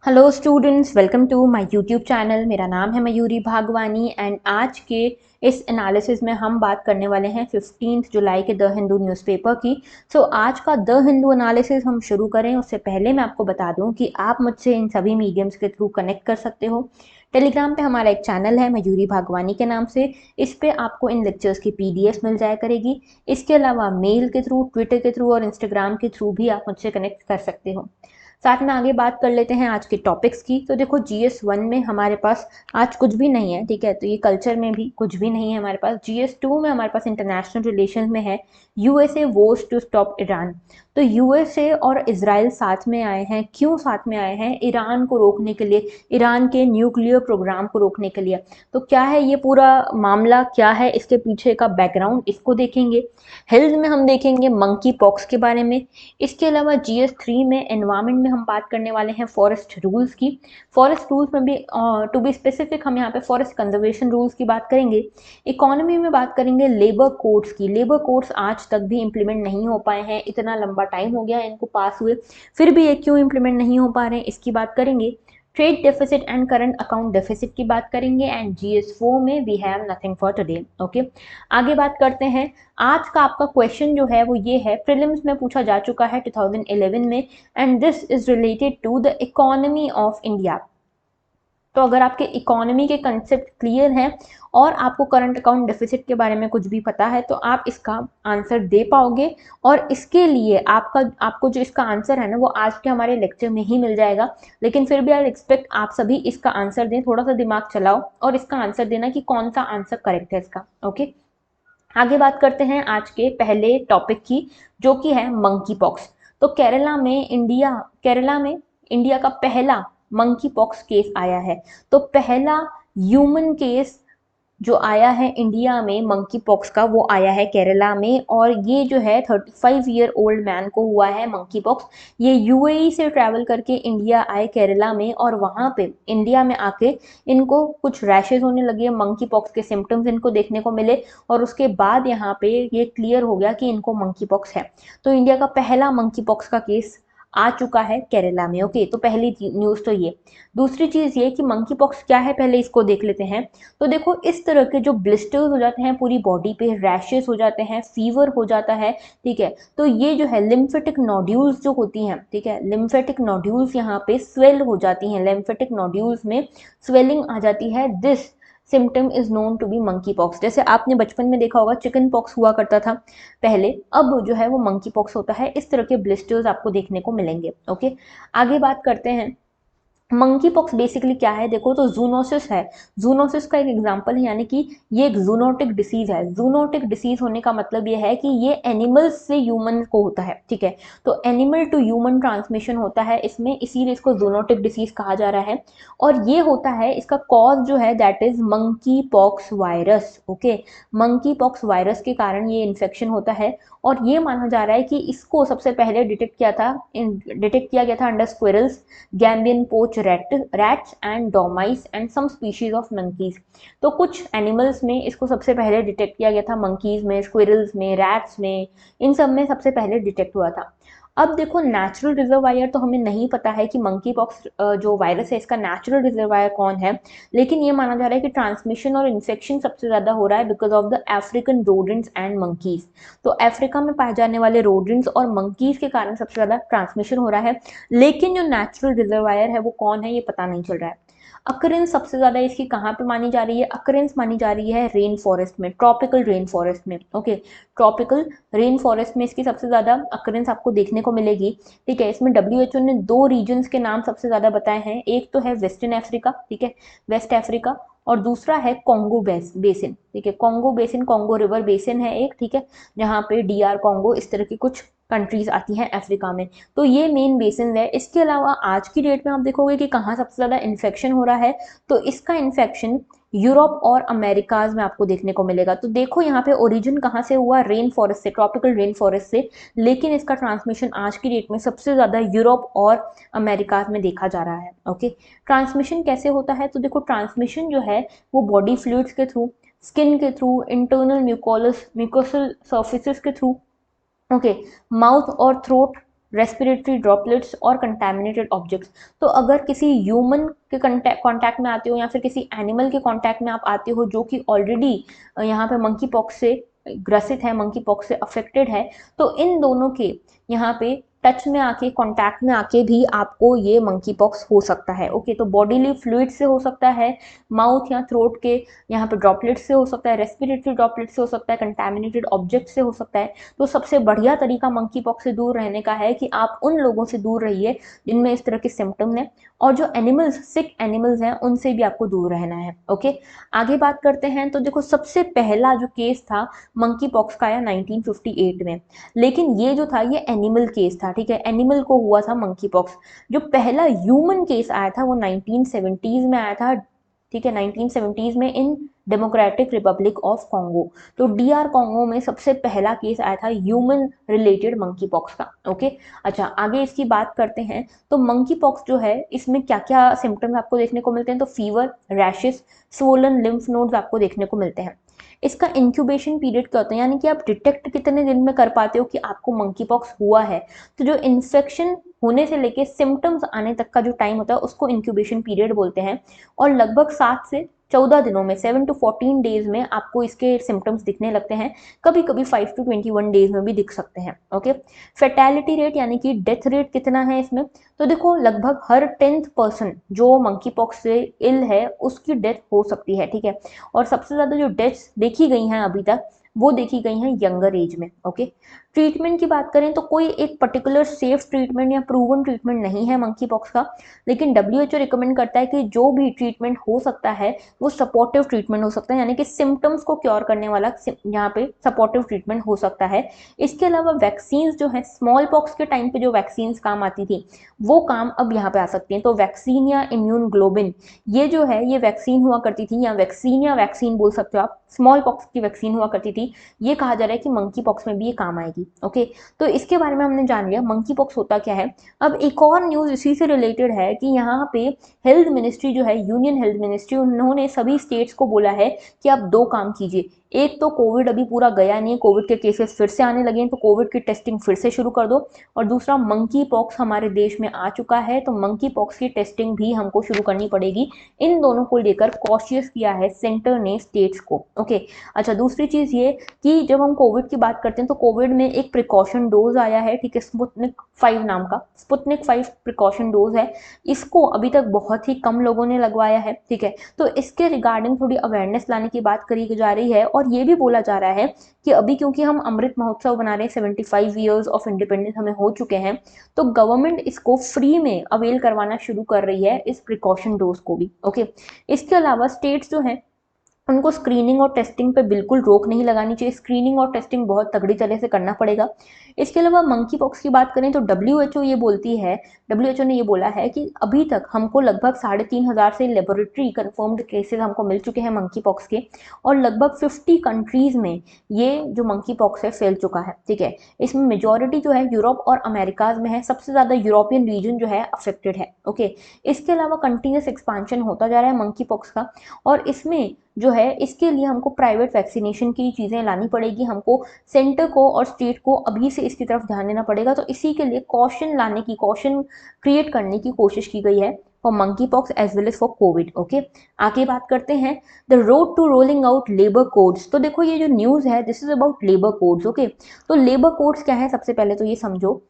Hello students, welcome to my YouTube channel. मेरा नाम है मयूरी भागवानी एंड आज के इस एनालिसिस में हम बात करने वाले हैं 15 जुलाई के द हिंदू न्यूज़पेपर की। आज का द हिंदू एनालिसिस हम शुरू करें उससे पहले मैं आपको बता दूं कि आप मुझसे इन सभी मीडियम्स के थ्रू कनेक्ट कर सकते हो। टेलीग्राम पे हमारा एक चैनल है मयूरी भागवानी के नाम से। इस पे आपको इन लेक्चर्स की पीडीएफ मिल जाया करेगी। इसके अलावा मेल के थ्रू, ट्विटर के थ्रू और इंस्टाग्राम के थ्रू भी आप मुझसे कनेक्ट कर सकते हो। साथ में आगे बात कर लेते हैं आज के टॉपिक्स की। तो देखो, GS1 में हमारे पास आज कुछ भी नहीं है, ठीक है। तो ये कल्चर में भी कुछ भी नहीं है हमारे पास। GS2 में हमारे पास इंटरनेशनल रिलेशंस में है USA was to stop Iran. तो यूएसए और इजराइल साथ में आए हैं। क्यों साथ में आए हैं? ईरान को रोकने के लिए, ईरान के न्यूक्लियर प्रोग्राम को रोकने के लिए। तो क्या है ये पूरा मामला, क्या है इसके पीछे का बैकग्राउंड, इसको देखेंगे। हेल्थ में हम देखेंगे मंकी पॉक्स के बारे में। इसके अलावा GS3 में एनवायरमेंट में हम बात करने वाले हैं फॉरेस्ट रूल्स की। फॉरेस्ट रूल्स में भी टू बी स्पेसिफिक हम यहाँ पे फॉरेस्ट कंजर्वेशन रूल्स की बात करेंगे। इकोनॉमी में बात करेंगे लेबर कोड्स की। लेबर कोड्स आज तक भी इम्प्लीमेंट नहीं हो पाए हैं, इतना लंबा टाइम हो गया है इनको पास हुए, फिर भी ये क्यों इम्प्लीमेंट नहीं हो पा रहे हैं इसकी बात करेंगे। Trade deficit and current account deficit की बात करेंगे एंड GS4 में we have nothing for today. Okay, आगे बात करते हैं। आज का आपका क्वेश्चन जो है वो ये है, प्रीलिम्स में पूछा जा चुका है 2011 में, and this is related to the economy of India. तो अगर आपके इकोनॉमी के कंसेप्ट क्लियर हैं और आपको करंट अकाउंट डेफिसिट के बारे में कुछ भी पता है तो आप इसका आंसर दे पाओगे। और इसके लिए आपको जो इसका आंसर है ना वो आज के हमारे लेक्चर में ही मिल जाएगा। लेकिन फिर भी आई एक्सपेक्ट आप सभी इसका आंसर दें, थोड़ा सा दिमाग चलाओ और इसका आंसर देना कि कौन सा आंसर करेक्ट है इसका। ओके, आगे बात करते हैं आज के पहले टॉपिक की, जो कि है मंकी पॉक्स। तो केरला में इंडिया का पहला मंकी पॉक्स केस आया है। तो पहला ह्यूमन केस जो आया है इंडिया में मंकी पॉक्स का, वो आया है केरला में। और ये जो है 35 ईयर ओल्ड मैन को हुआ है मंकी पॉक्स। ये यूएई से ट्रैवल करके इंडिया आए केरला में, और वहाँ पे इंडिया में आके इनको कुछ रैशेज होने लगे, मंकी पॉक्स के सिम्टम्स इनको देखने को मिले। और उसके बाद यहाँ पे ये क्लियर हो गया कि इनको मंकी पॉक्स है। तो इंडिया का पहला मंकी पॉक्स का केस आ चुका है केरला में। ओके, तो पहली न्यूज़ तो ये। दूसरी चीज़ ये कि मंकी पॉक्स क्या है, पहले इसको देख लेते हैं। तो देखो, इस तरह के जो ब्लिस्टर्स हो जाते हैं पूरी बॉडी पे, रैशेस हो जाते हैं, फीवर हो जाता है, ठीक है। तो ये जो है लिम्फेटिक नोड्यूल्स जो होती हैं, ठीक है, लिम्फेटिक नोड्यूल्स यहाँ पे स्वेल हो जाती हैं, लिम्फेटिक नोड्यूल्स में स्वेलिंग आ जाती है। This symptom is known to be monkey pox. जैसे आपने बचपन में देखा होगा चिकन पॉक्स हुआ करता था पहले, अब जो है वो मंकी पॉक्स होता है। इस तरह के ब्लिस्टर्स आपको देखने को मिलेंगे। ओके, आगे बात करते हैं। मंकी पॉक्स बेसिकली क्या है, देखो तो जूनोसिस है। जूनोसिस का एक एग्जांपल है, यानी कि ये एक जूनोटिक डिसीज है। जूनोटिक डिसीज होने का मतलब ये है कि ये एनिमल्स से ह्यूमन को होता है, ठीक है। तो एनिमल टू ह्यूमन ट्रांसमिशन होता है इसमें, इसीलिए इसको जूनोटिक डिसीज कहा जा रहा है। और ये होता है, इसका कॉज जो है that is monkey pox virus. Okay, monkey pox virus के कारण ये इन्फेक्शन होता है। और ये माना जा रहा है कि इसको सबसे पहले डिटेक्ट किया गया था under squirrels, Gambian pouch rats and dormice and some species of monkeys. तो कुछ एनिमल्स में इसको सबसे पहले डिटेक्ट किया गया था, मंकीज में, स्क्विरल्स में, रैट्स में, इन सब में सबसे पहले डिटेक्ट हुआ था। अब देखो, नेचुरल रिजर्वायर तो हमें नहीं पता है कि मंकी पॉक्स जो वायरस है इसका नेचुरल रिजर्वायर कौन है। लेकिन ये माना जा रहा है कि ट्रांसमिशन और इन्फेक्शन सबसे ज़्यादा हो रहा है because of the African rodents and monkeys. तो अफ्रीका में पाए जाने वाले रोडेंट्स और मंकीज के कारण सबसे ज़्यादा ट्रांसमिशन हो रहा है। लेकिन जो नेचुरल रिजर्वायर है वो कौन है ये पता नहीं चल रहा है। अकरेंस सबसे ज़्यादा इसकी कहाँ पे मानी जा रही है? अकरेंस मानी जा रही है रेन फॉरेस्ट में, ट्रॉपिकल रेन फॉरेस्ट में। ओके, ट्रॉपिकल रेन फॉरेस्ट में इसकी सबसे ज़्यादा अकरेंस आपको देखने को मिलेगी, ठीक है। इसमें WHO ने 2 रीजन्स के नाम सबसे ज़्यादा बताए हैं। एक तो है वेस्टर्न अफ्रीका, ठीक है, वेस्ट अफ्रीका, और दूसरा है कॉन्गो बेसिन, ठीक है। Congo basin, Congo river basin है एक, ठीक है, जहाँ पे DR कॉन्गो, इस तरह की कुछ कंट्रीज आती हैं अफ्रीका में। तो ये मेन बेसिन है। इसके अलावा आज की डेट में आप देखोगे कि कहाँ सबसे ज़्यादा इन्फेक्शन हो रहा है, तो इसका इन्फेक्शन यूरोप और अमेरिकाज में आपको देखने को मिलेगा। तो देखो यहाँ पे ओरिजिन कहाँ से हुआ, रेन फॉरेस्ट से, ट्रॉपिकल रेन फॉरेस्ट से। लेकिन इसका ट्रांसमिशन आज की डेट में सबसे ज़्यादा यूरोप और अमेरिकाज में देखा जा रहा है। ओके, ट्रांसमिशन कैसे होता है? तो देखो, ट्रांसमिशन जो है वो बॉडी फ्लूइड्स के थ्रू, स्किन के थ्रू, इंटरनल म्यूकोसल सर्फेसिस के थ्रू, ओके, माउथ और थ्रोट रेस्पिरेटरी ड्रॉपलेट्स और कंटैमिनेटेड ऑब्जेक्ट्स। तो अगर किसी ह्यूमन के कॉन्टैक्ट में आते हो या फिर किसी एनिमल के कॉन्टैक्ट में आप आते हो जो कि ऑलरेडी यहाँ पे मंकी पॉक्स से ग्रसित है, मंकी पॉक्स से अफेक्टेड है, तो इन दोनों के यहाँ पे टच में आके, कांटेक्ट में आके भी आपको ये मंकी पॉक्स हो सकता है। ओके, तो बॉडीली फ्लूइड से हो सकता है, माउथ या थ्रोट के यहाँ पे ड्रॉपलेट से हो सकता है, रेस्पिरेटरी ड्रॉपलेट से हो सकता है, कंटैमिनेटेड ऑब्जेक्ट से हो सकता है। तो सबसे बढ़िया तरीका मंकी पॉक्स से दूर रहने का है कि आप उन लोगों से दूर रहिए जिनमें इस तरह के सिम्टम्स हैं, और जो एनिमल्स, सिक एनिमल्स हैं, उनसे भी आपको दूर रहना है। ओके, आगे बात करते हैं। तो देखो, सबसे पहला जो केस था मंकी पॉक्स का आया 1958 में, लेकिन ये जो था ये एनिमल केस था। ठीक है, एनिमल को हुआ था मंकी पॉक्स। जो पहला ह्यूमन केस आया था वो 1970s में आया था। ठीक है, 1970s में in democratic Republic of Congo, तो डीआर कॉन्गो में सबसे पहला केस आया था ह्यूमन रिलेटेड मंकी पॉक्स का। ओके, अच्छा, आगे इसकी बात करते हैं। तो मंकी पॉक्स जो है, इसमें क्या क्या सिम्टम्स आपको देखने को मिलते हैं? तो fever, rashes, swollen lymph nodes आपको देखने को मिलते हैं। इसका इंक्यूबेशन पीरियड क्या होता है, यानी कि आप डिटेक्ट कितने दिन में कर पाते हो कि आपको मंकी पॉक्स हुआ है? तो जो इन्फेक्शन होने से लेके सिम्टम्स आने तक का जो टाइम होता है उसको इंक्यूबेशन पीरियड बोलते हैं, और लगभग 7 से 14 दिनों में, 7 to 14 डेज में आपको इसके सिम्टम्स दिखने लगते हैं। कभी कभी 5 to 21 डेज में भी दिख सकते हैं। ओके, फेटेलिटी रेट यानी कि डेथ रेट कितना है इसमें? तो देखो, लगभग हर 10th पर्सन जो मंकी पॉक्स से इल है उसकी डेथ हो सकती है। ठीक है, और सबसे ज्यादा जो डेथ्स देखी गई हैं अभी तक, वो देखी गई हैं यंगर एज में। ओके, ट्रीटमेंट की बात करें तो कोई एक पर्टिकुलर सेफ ट्रीटमेंट या प्रूवन ट्रीटमेंट नहीं है मंकी पॉक्स का, लेकिन WHO रिकमेंड करता है कि जो भी ट्रीटमेंट हो सकता है वो सपोर्टिव ट्रीटमेंट हो सकता है, यानी कि सिम्टम्स को क्योर करने वाला यहाँ पे सपोर्टिव ट्रीटमेंट हो सकता है। इसके अलावा वैक्सीन जो है, स्मॉल पॉक्स के टाइम पे जो वैक्सीन काम आती थी वो काम अब यहाँ पे आ सकती हैं। तो वैक्सीन या इम्यून ग्लोबिन, ये जो है ये वैक्सीन हुआ करती थी, या वैक्सीन बोल सकते हो आप, स्मॉल पॉक्स की वैक्सीन हुआ करती थी। ये कहा जा रहा है कि मंकी पॉक्स में भी ये काम आएगी। ओके, तो इसके बारे में हमने जान लिया मंकी पॉक्स होता क्या है। अब एक और न्यूज इसी से रिलेटेड है कि यहाँ पे हेल्थ मिनिस्ट्री जो है, यूनियन हेल्थ मिनिस्ट्री, उन्होंने सभी स्टेट्स को बोला है कि आप 2 काम कीजिए। एक तो कोविड अभी पूरा गया नहीं है, कोविड के केसेस फिर से आने लगे हैं, तो कोविड की टेस्टिंग फिर से शुरू कर दो। और दूसरा, मंकी पॉक्स हमारे देश में आ चुका है, तो मंकी पॉक्स की टेस्टिंग भी हमको शुरू करनी पड़ेगी। इन दोनों को लेकर कॉशियस किया है सेंटर ने स्टेट्स को। ओके, अच्छा, दूसरी चीज ये कि जब हम कोविड की बात करते हैं तो कोविड में एक प्रिकॉशन डोज आया है। ठीक है, स्पुतनिक 5 नाम का, स्पुतनिक 5 प्रिकॉशन डोज है। इसको अभी तक बहुत ही कम लोगों ने लगवाया है। ठीक है, तो इसके रिगार्डिंग थोड़ी अवेयरनेस लाने की बात करी जा रही है, और ये भी बोला जा रहा है कि अभी क्योंकि हम अमृत महोत्सव बना रहे हैं, 75 ईयर्स ऑफ इंडिपेंडेंस हमें हो चुके हैं, तो गवर्नमेंट इसको फ्री में अवेल करवाना शुरू कर रही है, इस प्रिकॉशन डोज को भी। ओके, इसके अलावा स्टेट्स जो है उनको स्क्रीनिंग और टेस्टिंग पे बिल्कुल रोक नहीं लगानी चाहिए। स्क्रीनिंग और टेस्टिंग बहुत तगड़ी तरह से करना पड़ेगा। इसके अलावा मंकी पॉक्स की बात करें तो WHO ये बोलती है, WHO ने ये बोला है कि अभी तक हमको लगभग 3,500 से लेबोरेटरी कंफर्म्ड केसेस हमको मिल चुके हैं मंकी पॉक्स के, और लगभग 50 कंट्रीज में ये जो मंकी पॉक्स है फैल चुका है। ठीक है, इसमें मेजोरिटी जो है यूरोप और अमेरिकाज में है, सबसे ज़्यादा यूरोपियन रीजन जो है अफेक्टेड है। ओके, इसके अलावा कंटिन्यूस एक्सपांशन होता जा रहा है मंकी पॉक्स का, और इसमें जो है इसके लिए हमको प्राइवेट वैक्सीनेशन की चीज़ें लानी पड़ेगी, हमको सेंटर को और स्टेट को अभी से इसकी तरफ ध्यान देना पड़ेगा। तो इसी के लिए कॉशन लाने की, कॉशन क्रिएट करने की कोशिश की गई है for monkey pox as well as for covid. Okay, आगे बात करते हैं the road to rolling out labour codes. तो देखो, ये जो न्यूज़ है this is about labour codes. Okay, तो लेबर कोड्स क्या है, सबसे पहले तो ये समझो,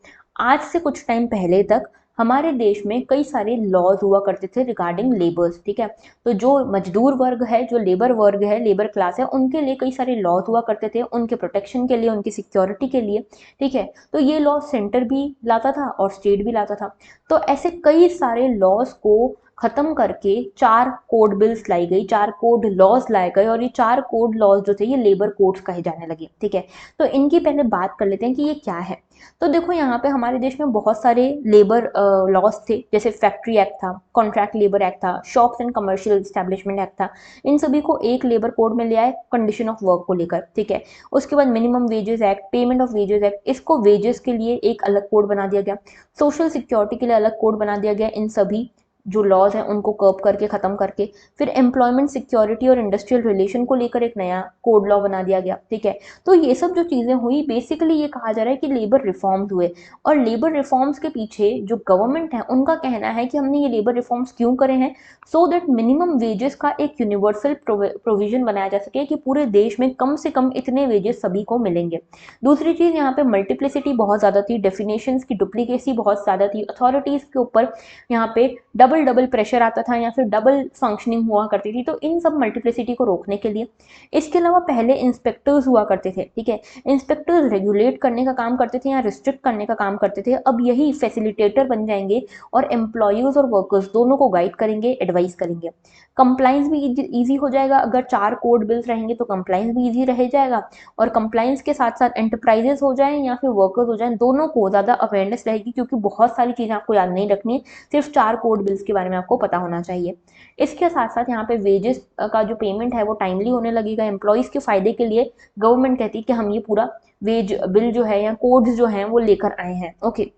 आज से कुछ टाइम पहले तक हमारे देश में कई सारे लॉज हुआ करते थे रिगार्डिंग लेबर्स। ठीक है, तो जो मजदूर वर्ग है, जो लेबर वर्ग है, लेबर क्लास है, उनके लिए कई सारे लॉज हुआ करते थे, उनके प्रोटेक्शन के लिए, उनकी सिक्योरिटी के लिए। ठीक है, तो ये लॉ सेंटर भी लाता था और स्टेट भी लाता था। तो ऐसे कई सारे लॉज को खत्म करके 4 कोड बिल्स लाई गई, 4 कोड लॉज लाए गए, और ये 4 कोड लॉज जो थे ये लेबर कोड्स कहे जाने लगे। ठीक है, तो इनकी पहले बात कर लेते हैं कि ये क्या है। तो देखो, यहाँ पे हमारे देश में बहुत सारे लेबर लॉज थे, जैसे फैक्ट्री एक्ट था, कॉन्ट्रैक्ट लेबर एक्ट था, shops and commercial establishment act था। इन सभी को एक लेबर कोड में ले आए कंडीशन ऑफ वर्क को लेकर। ठीक है, उसके बाद minimum wages act, payment of wages act, इसको वेजेस के लिए एक अलग कोड बना दिया गया, सोशल सिक्योरिटी के लिए अलग कोड बना दिया गया। इन सभी जो लॉज हैं उनको कर्ब करके ख़त्म करके फिर एम्प्लॉयमेंट सिक्योरिटी और इंडस्ट्रियल रिलेशन को लेकर एक नया कोड लॉ बना दिया गया, ठीक है। तो ये सब जो चीज़ें हुई, बेसिकली ये कहा जा रहा है कि लेबर रिफॉर्म्स हुए, और लेबर रिफॉर्म्स के पीछे जो गवर्नमेंट है उनका कहना है कि हमने ये लेबर रिफॉर्म्स क्यों करे हैं, सो दैट मिनिमम वेजेस का एक यूनिवर्सल प्रोविजन बनाया जा सके कि पूरे देश में कम से कम इतने वेजेस सभी को मिलेंगे। दूसरी चीज़, यहाँ पे मल्टीप्लिसिटी बहुत ज़्यादा थी, डेफिनेशंस की डुप्लीकेसी बहुत ज़्यादा थी, अथॉरिटीज़ के ऊपर यहाँ पे डबल डबल प्रेशर आता था या फिर डबल फंक्शनिंग हुआ करती थी, तो इन सब मल्टीप्लिसिटी को रोकने के लिए। इसके अलावा पहले इंस्पेक्टर्स हुआ करते थे, ठीक है, इंस्पेक्टर्स रेगुलेट करने का काम करते थे या रिस्ट्रिक्ट करने का काम करते थे, अब यही फैसिलिटेटर बन जाएंगे और एम्प्लॉयज़ और वर्कर्स दोनों को गाइड करेंगे, एडवाइस करेंगे। कंप्लाइंस भी ईजी हो जाएगा, अगर 4 कोड बिल्स रहेंगे तो कंप्लाइंस भी ईजी रह जाएगा, और कंप्लाइंस के साथ साथ एंटरप्राइजेस हो जाएं या फिर वर्कर्स हो जाएं, दोनों को ज़्यादा अवेयरनेस रहेगी, क्योंकि बहुत सारी चीज़ें आपको याद नहीं रखनी है, सिर्फ 4 कोड बिल्स के बारे में आपको पता होना चाहिए। इसके साथ साथ यहाँ पे वेजेस का जो पेमेंट है वो टाइमली होने लगेगा, एम्प्लॉयज़ के फायदे के लिए गवर्नमेंट कहती है कि हम ये पूरा वेज बिल जो है या कोड्स जो हैं वो लेकर आए हैं, ओके।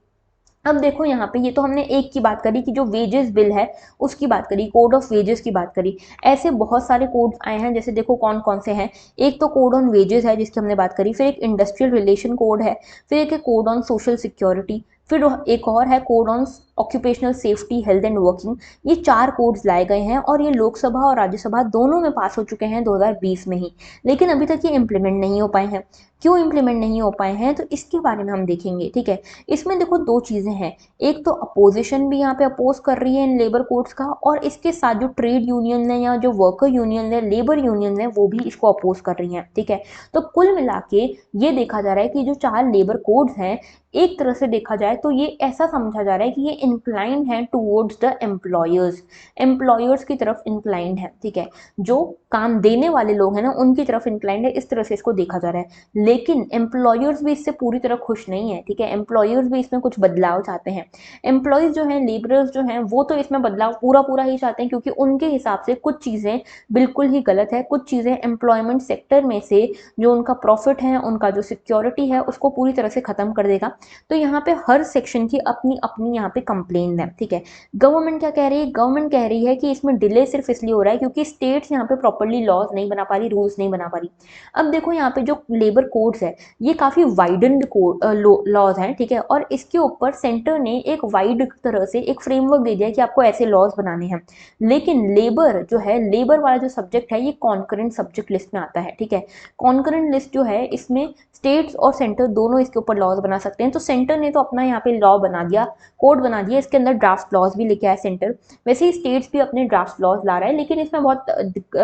अब देखो यहाँ पे, ये तो हमने एक की बात करी कि जो वेजेस बिल है उसकी बात करी, कोड ऑफ वेजेस की बात करी। ऐसे बहुत सारे कोड्स आए हैं, जैसे देखो कौन कौन से हैं। एक तो कोड ऑन वेजेस है जिसकी हमने बात करी, फिर एक इंडस्ट्रियल रिलेशन कोड है, फिर एक है कोड ऑन सोशल सिक्योरिटी, फिर एक और है code on occupational safety health and working. ये 4 कोड्स लाए गए हैं और ये लोकसभा और राज्यसभा दोनों में पास हो चुके हैं 2020 में ही, लेकिन अभी तक ये इम्प्लीमेंट नहीं हो पाए हैं। क्यों इम्प्लीमेंट नहीं हो पाए हैं, तो इसके बारे में हम देखेंगे, ठीक है। इसमें देखो 2 चीज़ें हैं, एक तो अपोजिशन भी यहाँ पे अपोज कर रही है इन लेबर कोड्स का, और इसके साथ जो ट्रेड यूनियन है या जो वर्कर यूनियन है, लेबर यूनियन है, वो भी इसको अपोज कर रही हैं, ठीक है। तो कुल मिला के ये देखा जा रहा है कि जो 4 लेबर कोड्स हैं, एक तरह से देखा जाए तो ये ऐसा समझा जा रहा है कि ये इंक्लाइंड है टूवर्ड्स द एम्प्लॉयर्स की तरफ इंक्लाइंड है, ठीक है। जो काम देने वाले लोग हैं ना उनकी तरफ इंक्लाइंड है, इस तरह से इसको देखा जा रहा है। लेकिन एम्प्लॉयर्स भी इससे पूरी तरह खुश नहीं है, ठीक है, एम्प्लॉयर्स भी इसमें कुछ बदलाव चाहते हैं। एम्प्लॉयज जो हैं, लेबरर्स जो हैं, वो तो इसमें बदलाव पूरा पूरा ही चाहते हैं, क्योंकि उनके हिसाब से कुछ चीज़ें बिल्कुल ही गलत है, कुछ चीज़ें एम्प्लॉयमेंट सेक्टर में से जो उनका प्रॉफिट है, उनका जो सिक्योरिटी है, उसको पूरी तरह से खत्म कर देगा। तो यहाँ पे हर सेक्शन की अपनी अपनी यहाँ पे कंप्लेन है, ठीक है। गवर्नमेंट क्या कह रही है, गवर्नमेंट कह रही है कि इसमें डिले सिर्फ इसलिए हो रहा है क्योंकि स्टेट्स यहाँ पे प्रॉपरली लॉज नहीं बना पा रही, रूल्स नहीं बना पा रही। अब देखो यहाँ पे जो लेबर कोड्स है ये काफ़ी वाइडन्ड कोड लॉज हैं, ठीक है, और इसके ऊपर सेंटर ने एक वाइड तरह से एक फ्रेमवर्क दे दिया कि आपको ऐसे लॉज बनाने हैं। लेकिन लेबर जो है, लेबर वाला जो सब्जेक्ट है, ये कॉन्करेंट सब्जेक्ट लिस्ट में आता है, ठीक है। कॉन्करेंट लिस्ट जो है इसमें स्टेट्स और सेंटर दोनों इसके ऊपर लॉज बना सकते हैं। तो सेंटर ने तो अपना यहाँ पे लॉ बना दिया, कोड बना दिया, इसके अंदर ड्राफ्ट लॉज भी लेके आया सेंटर। वैसे ही स्टेट्स भी अपने ड्राफ्ट लॉज ला रहा है, लेकिन इसमें बहुत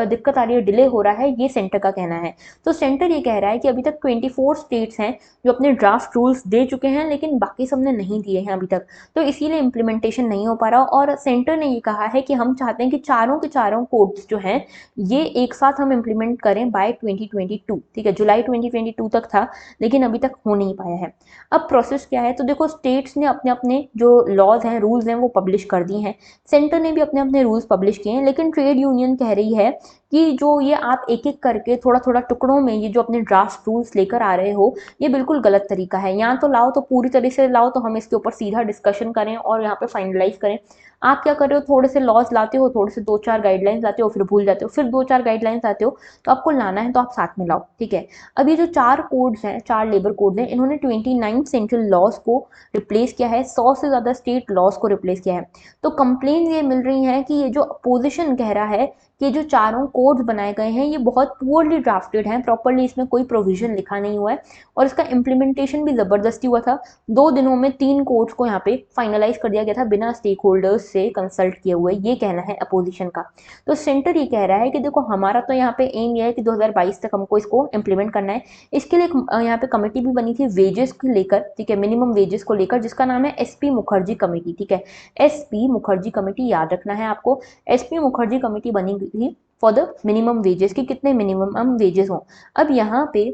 दिक्कत आ रही है, डिले हो रहा है, ये सेंटर का कहना है। तो सेंटर ये कह रहा है कि अभी तक 24 स्टेट्स हैं जो अपने ड्राफ्ट रूल्स दे चुके हैं, लेकिन बाकी सब ने नहीं दिए हैं अभी तक, तो इसीलिए इम्प्लीमेंटेशन नहीं हो पा रहा। और सेंटर ने ये कहा है कि हम चाहते हैं कि चारों के चारों कोड्स जो हैं ये एक साथ हम इम्प्लीमेंट करें बाय 2022, ठीक है, जुलाई 2022 तक था, लेकिन अभी तक हो नहीं पाया है। अब प्रोसेस क्या है, तो देखो स्टेट्स ने अपने अपने जो लॉज हैं, रूल्स हैं, वो पब्लिश कर दिए हैं, सेंटर ने भी अपने अपने रूल्स पब्लिश किए हैं, लेकिन ट्रेड यूनियन कह रही है कि जो ये आप एक एक करके थोड़ा थोड़ा टुकड़ों में ये जो अपने ड्राफ्ट रूल्स लेकर आ रहे हो, ये बिल्कुल गलत तरीका है। यहाँ तो लाओ तो पूरी तरह से लाओ, तो हम इसके ऊपर सीधा डिस्कशन करें और यहाँ पे फाइनलाइज करें। आप क्या कर रहे हो, थोड़े से लॉज लाते हो, थोड़े से 2-4 गाइडलाइंस लाते हो, फिर भूल जाते हो, फिर 2-4 गाइडलाइंस लाते हो, तो आपको लाना है तो आप साथ में लाओ, ठीक है। अब ये जो 4 कोड्स हैं, 4 लेबर कोड्स हैं, इन्होंने 29 सेंट्रल लॉज को रिप्लेस किया है, 100 से ज़्यादा स्टेट लॉज को रिप्लेस किया है। तो कंप्लेन ये मिल रही है कि ये जो अपोजिशन कह रहा है कि जो चारों कोड्स बनाए गए हैं ये बहुत पुअरली ड्राफ्टेड हैं, प्रॉपरली इसमें कोई प्रोविजन लिखा नहीं हुआ है, और इसका इम्प्लीमेंटेशन भी ज़बरदस्ती हुआ था। 2 दिनों में 3 कोड्स को यहाँ पे फाइनलाइज कर दिया गया था बिना स्टेक होल्डर्स से कंसल्ट किए हुए, ये कहना है अपोजिशन का। तो सेंटर ये कह रहा है कि देखो हमारा तो यहाँ पे एम ये है कि 2022 तक हमको इसको इम्प्लीमेंट करना है। इसके लिए यहाँ पे कमेटी भी बनी थी वेजेस को लेकर, ठीक है, मिनिमम वेजेस को लेकर, जिसका नाम है SP मुखर्जी कमेटी, ठीक है, SP मुखर्जी कमेटी, याद रखना है आपको। SP मुखर्जी कमेटी बनी थी फॉर द मिनिमम वेजेस, कि कितने मिनिमम वेजेस हों। अब यहाँ पे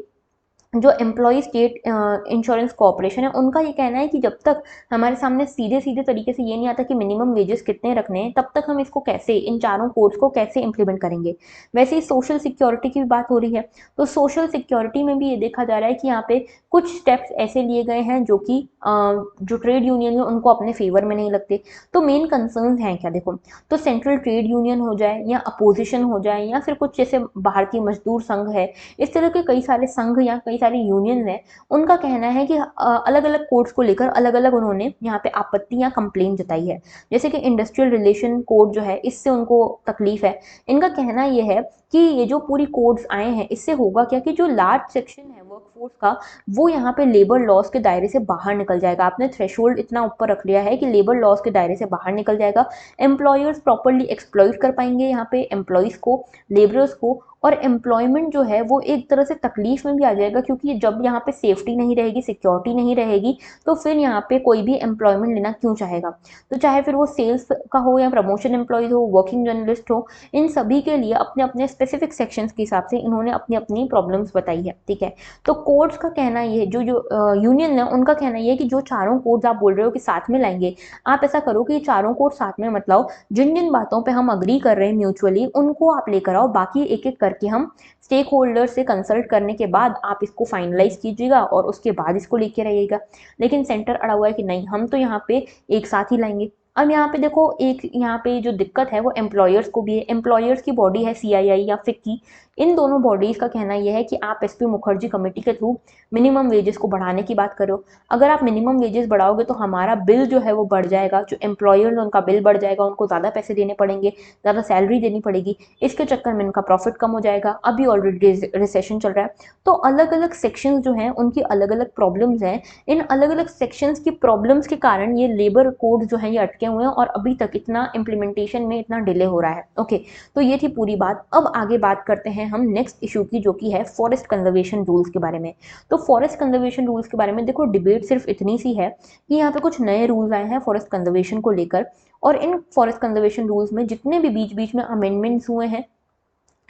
जो एम्प्लॉय स्टेट इंश्योरेंस कॉर्पोरेशन है, उनका ये कहना है कि जब तक हमारे सामने सीधे सीधे तरीके से ये नहीं आता कि मिनिमम वेजेस कितने रखने हैं, तब तक हम इसको कैसे, इन चारों कोड्स को कैसे इंप्लीमेंट करेंगे। वैसे ही सोशल सिक्योरिटी की भी बात हो रही है, तो सोशल सिक्योरिटी में भी ये देखा जा रहा है कि यहाँ पे कुछ स्टेप्स ऐसे लिए गए हैं जो कि जो ट्रेड यूनियन है उनको अपने फेवर में नहीं लगते। तो मेन कंसर्न हैं क्या, देखो, तो सेंट्रल ट्रेड यूनियन हो जाए या अपोजिशन हो जाए या फिर कुछ जैसे भारतीय मजदूर संघ है, इस तरह के कई सारे संघ या कई सारे यूनियन हैं, उनका कहना है कि अलग अलग कोड्स को लेकर अलग अलग उन्होंने यहाँ पे आपत्ति या कंप्लेन जताई है। जैसे कि इंडस्ट्रियल रिलेशन कोड जो है, इससे उनको तकलीफ है। इनका कहना यह है कि ये जो पूरी कोड्स आए हैं, इससे होगा क्या कि जो लार्ज सेक्शन है वर्कफोर्स का, वो यहाँ पे लेबर लॉज के दायरे से बाहर निकल जाएगा। आपने थ्रेशोल्ड इतना ऊपर रख लिया है कि लेबर लॉज के दायरे से बाहर निकल जाएगा। एम्प्लॉयर्स प्रॉपरली एक्सप्लॉइट कर पाएंगे यहाँ पे एम्प्लॉयज को, लेबरर्स को, और एम्प्लॉयमेंट जो है वो एक तरह से तकलीफ में भी आ जाएगा, क्योंकि जब यहाँ पे सेफ्टी नहीं रहेगी, सिक्योरिटी नहीं रहेगी, तो फिर यहाँ पे कोई भी एम्प्लॉयमेंट लेना क्यों चाहेगा। तो चाहे फिर वो सेल्स का हो या प्रमोशन एम्प्लॉयज हो, वर्किंग जर्नलिस्ट हो, इन सभी के लिए अपने अपने स्पेसिफिक सेक्शंस के हिसाब से इन्होंने अपनी अपनी प्रॉब्लम्स बताई है, ठीक है। तो कोड्स का कहना ये है, जो जो यूनियन है उनका कहना ये है कि जो चारों कोड्स आप बोल रहे हो कि साथ में लाएंगे, आप ऐसा करो कि चारों कोड साथ में मत लाओ, जिन जिन बातों पे हम अग्री कर रहे हैं म्यूचुअली, उनको आप लेकर आओ, बाकी एक एक करके हम स्टेक होल्डर से कंसल्ट करने के बाद आप इसको फाइनलाइज कीजिएगा और उसके बाद इसको लेके रहिएगा। लेकिन सेंटर अड़ा हुआ है कि नहीं, हम तो यहाँ पे एक साथ ही लाएंगे। अब यहाँ पे देखो, एक यहाँ पे जो दिक्कत है वो एम्प्लॉयर्स को भी है। एम्प्लॉयर्स की बॉडी है सीआईआई या फिक्की। इन दोनों बॉडीज का कहना यह है कि आप एसपी मुखर्जी कमेटी के थ्रू मिनिमम वेजेस को बढ़ाने की बात करो। अगर आप मिनिमम वेजेस बढ़ाओगे तो हमारा बिल जो है वो बढ़ जाएगा, जो एम्प्लॉयर्स उनका बिल बढ़ जाएगा, उनको ज़्यादा पैसे देने पड़ेंगे, ज़्यादा सैलरी देनी पड़ेगी, इसके चक्कर में इनका प्रॉफिट कम हो जाएगा। अभी ऑलरेडी रिसेशन चल रहा है, तो अलग अलग सेक्शंस जो हैं उनकी अलग अलग प्रॉब्लम्स हैं। इन अलग अलग सेक्शंस की प्रॉब्लम्स के कारण ये लेबर कोड जो है ये अटके हुए हैं और अभी तक इतना इम्प्लीमेंटेशन में इतना डिले हो रहा है। ओके, तो ये थी पूरी बात। अब आगे बात करते हैं हम नेक्स्ट इशू की, जो कि है फॉरेस्ट कंजर्वेशन रूल्स के बारे में। तो फॉरेस्ट कंजर्वेशन रूल्स के बारे में देखो, डिबेट सिर्फ इतनी सी है कि यहाँ पे कुछ नए रूल्स आए हैं फॉरेस्ट कंजर्वेशन को लेकर, और इन फॉरेस्ट कंजर्वेशन रूल्स में जितने भी बीच बीच में अमेंडमेंट्स हुए हैं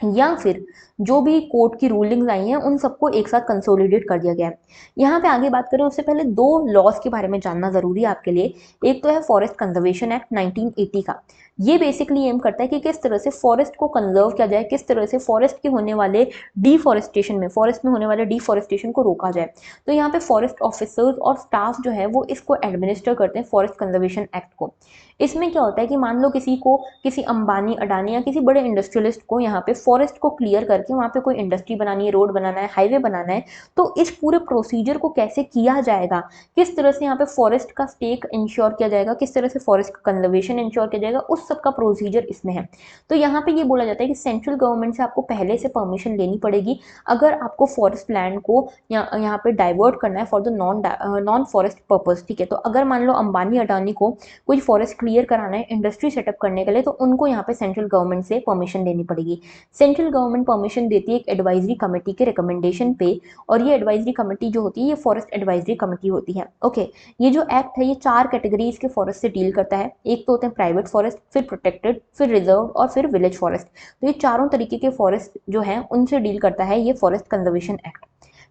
या फिर जो भी कोर्ट की रूलिंग्स आई हैं, उन सबको एक साथ कंसोलिडेट कर दिया गया है। यहाँ पे आगे बात करें उससे पहले दो लॉज के बारे में जानना जरूरी है आपके लिए। एक तो है फॉरेस्ट कंजर्वेशन एक्ट 1980 का। ये बेसिकली एम करता है कि किस तरह से फॉरेस्ट को कंजर्व किया जाए, किस तरह से फॉरेस्ट के होने वाले डिफॉरेस्टेशन में, फॉरेस्ट में होने वाले डिफॉरेस्टेशन को रोका जाए। तो यहाँ पे फॉरेस्ट ऑफिसर्स और स्टाफ जो है वो इसको एडमिनिस्टर करते हैं, फॉरेस्ट कंजर्वेशन एक्ट को। इसमें क्या होता है कि मान लो किसी को, किसी अंबानी अडानी या किसी बड़े इंडस्ट्रियलिस्ट को यहाँ पे फॉरेस्ट को क्लियर करके वहाँ पे कोई इंडस्ट्री बनानी है, रोड बनाना है, हाईवे बनाना है, तो इस पूरे प्रोसीजर को कैसे किया जाएगा, किस तरह से यहाँ पे फॉरेस्ट का स्टेक इंश्योर किया जाएगा, किस तरह से फॉरेस्ट का कंजर्वेशन इंश्योर किया जाएगा, उस सब का प्रोसीजर इसमें है। तो यहाँ पे ये बोला जाता है कि सेंट्रल गवर्नमेंट से आपको पहले से परमिशन लेनी पड़ेगी अगर आपको फॉरेस्ट लैंड को यहाँ पे डाइवर्ट करना है for the non forest purpose, ठीक है। तो अगर मान लो अंबानी अडानी को कोई फॉरेस्ट क्लियर कराना है इंडस्ट्री सेटअप करने के लिए, तो उनको यहाँ पे सेंट्रल गवर्नमेंट से परमिशन लेनी पड़ेगी। सेंट्रल गवर्नमेंट परमिशन देती है एक एडवाइजरी कमेटी के रिकमेंडेशन पे, और ये एडवाइजरी कमेटी जो होती है ये फॉरेस्ट एडवाइजरी कमेटी होती है। ओके, ये जो एक्ट है ये 4 कैटेगरीज के फॉरेस्ट से डील करता है। एक तो होते हैं प्राइवेट फॉरेस्ट, फिर प्रोटेक्टेड, फिर रिजर्व और फिर विलेज फॉरेस्ट। तो ये चारों तरीके के फॉरेस्ट जो हैं उनसे डील करता है ये फॉरेस्ट कंजर्वेशन एक्ट,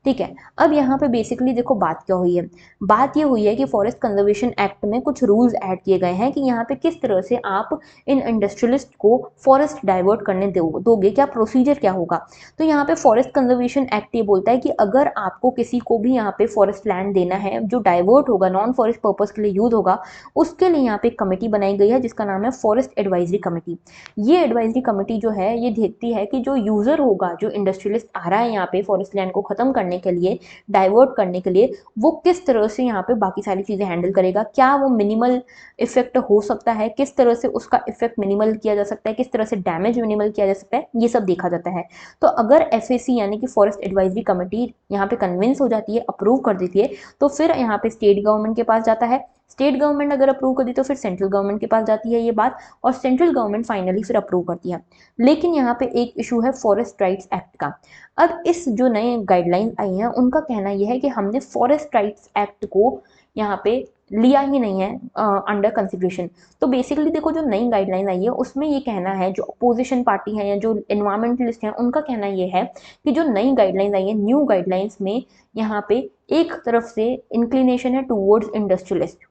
ठीक है। अब यहाँ पे बेसिकली देखो बात क्या हुई है, बात ये हुई है कि फॉरेस्ट कंजर्वेशन एक्ट में कुछ रूल्स ऐड किए गए हैं कि यहाँ पे किस तरह से आप इन इंडस्ट्रियलिस्ट को फॉरेस्ट डाइवर्ट करने दोगे, क्या प्रोसीजर क्या होगा। तो यहाँ पे फॉरेस्ट कंजर्वेशन एक्ट ये बोलता है कि अगर आपको किसी को भी यहाँ पे फॉरेस्ट लैंड देना है जो डाइवर्ट होगा, नॉन फॉरेस्ट पर्पज के लिए यूज होगा, उसके लिए यहाँ पे एक कमेटी बनाई गई है जिसका नाम है फॉरेस्ट एडवाइजरी कमेटी। ये एडवाइजरी कमेटी जो है ये देखती है कि जो यूजर होगा, जो इंडस्ट्रियलिस्ट आ रहा है यहाँ पे फॉरेस्ट लैंड को खत्म करने के लिए, डाइवर्ट करने के लिए, वो किस तरह से यहाँ पे बाकी सारी चीजें हैंडल करेगा, क्या वो मिनिमल इफेक्ट हो सकता है, किस तरह से उसका इफेक्ट मिनिमल किया जा सकता है, किस तरह से डैमेज मिनिमल किया जा सकता है, ये सब देखा जाता है। तो अगर एफएसी यानी कि फॉरेस्ट एडवाइजरी कमेटी यहाँ पे कन्विंस हो जाती है, अप्रूव कर देती है, तो फिर यहाँ पे स्टेट गवर्नमेंट के पास जाता है। स्टेट गवर्नमेंट अगर अप्रूव कर दी तो फिर सेंट्रल गवर्नमेंट के पास जाती है ये बात, और सेंट्रल गवर्नमेंट फाइनली फिर अप्रूव करती है। लेकिन यहाँ पे एक इशू है फॉरेस्ट राइट्स एक्ट का। अब इस जो नए गाइडलाइंस आई हैं उनका कहना यह है कि हमने फॉरेस्ट राइट्स एक्ट को यहाँ पे लिया ही नहीं है अंडर कंसिडरेशन। तो बेसिकली देखो जो नई गाइडलाइन आई है उसमें ये कहना है, जो अपोजिशन पार्टी है या जो एनवायरमेंटलिस्ट हैं उनका कहना ये है कि जो नई गाइडलाइंस आई है, न्यू गाइडलाइंस में यहाँ पे एक तरफ से इंक्लिनेशन है टूवर्ड्स इंडस्ट्रियलिस्ट।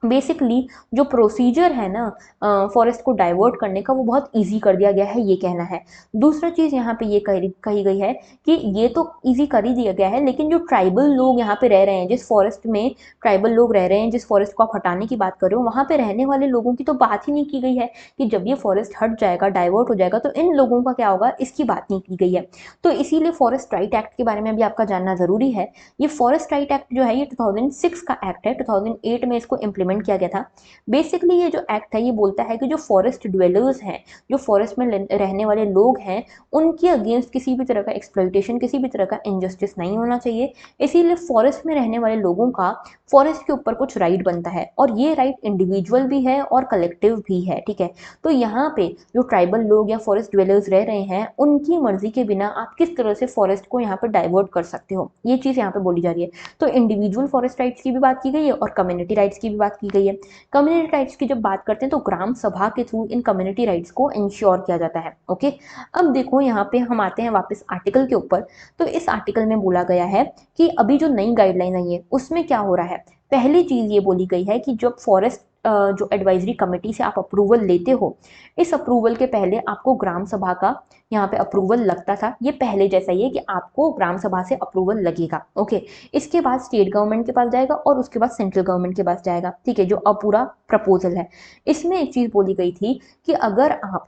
बेसिकली जो प्रोसीजर है ना फॉरेस्ट को डाइवर्ट करने का, वो बहुत इजी कर दिया गया है, ये कहना है। दूसरा चीज़ यहाँ पे ये कही गई है कि ये तो इजी कर ही दिया गया है, लेकिन जो ट्राइबल लोग यहाँ पे रह रहे हैं, जिस फॉरेस्ट में ट्राइबल लोग रह रहे हैं, जिस फॉरेस्ट को आप हटाने की बात कर रहे हो, वहाँ पे रहने वाले लोगों की तो बात ही नहीं की गई है कि जब ये फॉरेस्ट हट जाएगा, डाइवर्ट हो जाएगा, तो इन लोगों का क्या होगा, इसकी बात नहीं की गई है। तो इसीलिए फॉरेस्ट राइट एक्ट के बारे में भी आपका जानना जरूरी है। ये फॉरेस्ट राइट एक्ट जो है ये 2006 का एक्ट है, 2008 में इसको इम्प्लीमेंट किया गया था। बेसिकली ये जो एक्ट है ये बोलता है कि जो फॉरेस्ट ड्वेलर्स हैं, जो फॉरेस्ट में रहने वाले लोग हैं, उनके अगेंस्ट किसी भी तरह का एक्सप्लॉइटेशन, किसी भी तरह का इनजस्टिस नहीं होना चाहिए। इसीलिए फॉरेस्ट में रहने वाले लोगों का फॉरेस्ट के ऊपर कुछ राइट बनता है, और ये राइट इंडिविजुअल भी है और कलेक्टिव भी है, ठीक है। तो यहाँ पे जो ट्राइबल लोग या फॉरेस्ट ड्वेलर्स रह रहे हैं, उनकी मर्जी के बिना आप किस तरह से फॉरेस्ट को यहाँ पे डाइवर्ट कर सकते हो, ये चीज़ यहाँ पे बोली जा रही है। तो इंडिविजुअल फॉरेस्ट राइट्स की भी बात की गई है और कम्युनिटी राइट्स की भी बात की गई है। कम्युनिटी राइट्स की जब बात करते हैं तो ग्राम सभा के थ्रू इन कम्युनिटी राइट्स को इंश्योर किया जाता है। ओके, अब देखो यहाँ पे हम आते हैं वापस आर्टिकल के ऊपर। तो इस आर्टिकल में बोला गया है कि अभी जो नई गाइडलाइन आई है उसमें क्या हो रहा है। पहली चीज ये बोली गई है कि जब फॉरेस्ट जो एडवाइजरी कमेटी से आप अप्रूवल लेते हो, इस अप्रूवल के पहले आपको ग्राम सभा का यहाँ पे अप्रूवल लगता था। ये पहले जैसा ही है कि आपको ग्राम सभा से अप्रूवल लगेगा। ओके, इसके बाद स्टेट गवर्नमेंट के पास जाएगा और उसके बाद सेंट्रल गवर्नमेंट के पास जाएगा, ठीक है, जो अब पूरा प्रपोजल है। इसमें एक चीज बोली गई थी कि अगर आप